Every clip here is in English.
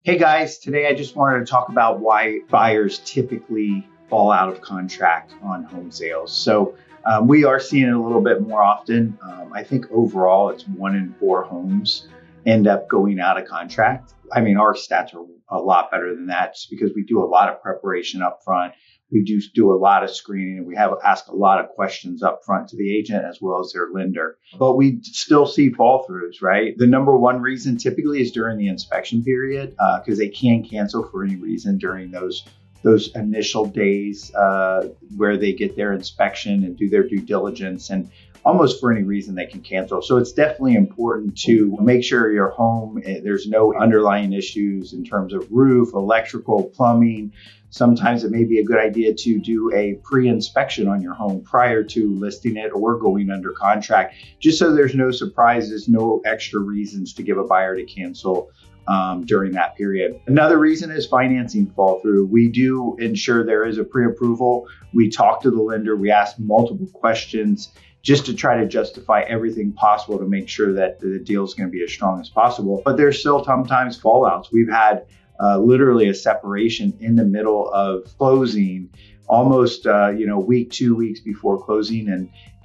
Hey guys, today I just wanted to talk about why buyers typically fall out of contract on home sales. We are seeing it a little bit more often. I think overall it's 1 in 4 homes end up going out of contract. I mean, our stats are a lot better than that just because we do a lot of preparation up front. We do a lot of screening and we have asked a lot of questions up front to the agent as well as their lender. But we still see fall throughs, right? The number one reason typically is during the inspection period because they can cancel for any reason during those initial days where they get their inspection and do their due diligence, and almost for any reason they can cancel. So it's definitely important to make sure your home, there's no underlying issues in terms of roof, electrical, plumbing. Sometimes it may be a good idea to do a pre-inspection on your home prior to listing it or going under contract, just so there's no surprises, no extra reasons to give a buyer to cancel during that period. Another reason is financing fall through. We do ensure there is a pre-approval. We talk to the lender. We ask multiple questions just to try to justify everything possible to make sure that the deal is going to be as strong as possible. But there's still sometimes fallouts. We've had literally a separation in the middle of closing, almost week, 2 weeks before closing,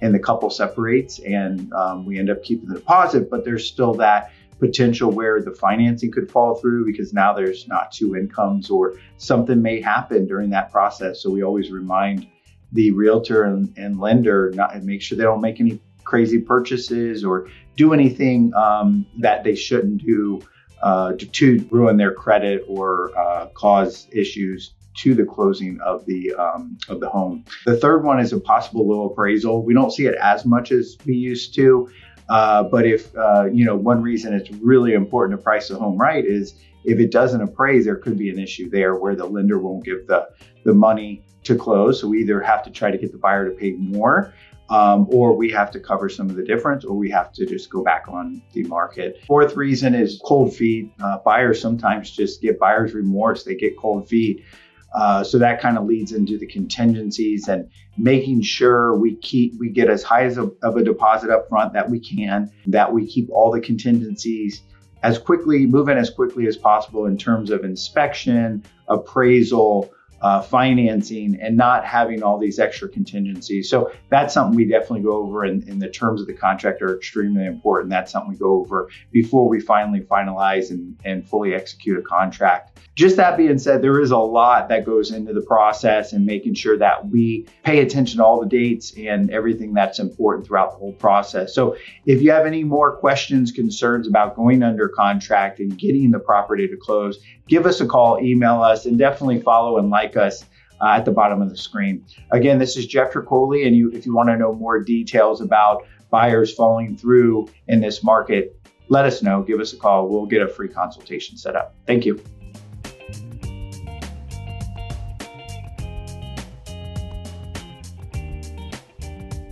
and the couple separates, and we end up keeping the deposit. But there's still that potential where the financing could fall through because now there's not 2 incomes or something may happen during that process. So we always remind the realtor and lender and make sure they don't make any crazy purchases or do anything that they shouldn't do to ruin their credit or cause issues to the closing of the home. The third one is a possible low appraisal. We don't see it as much as we used to, but if one reason it's really important to price the home right is if it doesn't appraise, there could be an issue there where the lender won't give the money to close. So we either have to try to get the buyer to pay more, or we have to cover some of the difference, or we have to just go back on the market. Fourth reason is cold feet. Buyers sometimes just get buyer's remorse. They get cold feet. So that kind of leads into the contingencies and making sure we get as high of a deposit up front that we can, that we keep all the contingencies moving as quickly as possible in terms of inspection, appraisal, financing, and not having all these extra contingencies. So that's something we definitely go over, and the terms of the contract are extremely important. That's something we go over before we finally finalize and fully execute a contract. Just that being said, there is a lot that goes into the process and making sure that we pay attention to all the dates and everything that's important throughout the whole process. So if you have any more questions, concerns about going under contract and getting the property to close, give us a call, email us, and definitely follow and like us at the bottom of the screen. Again, this is Jeff Tricoli, and if you want to know more details about buyers falling through in this market, let us know. Give us a call. We'll get a free consultation set up. Thank you.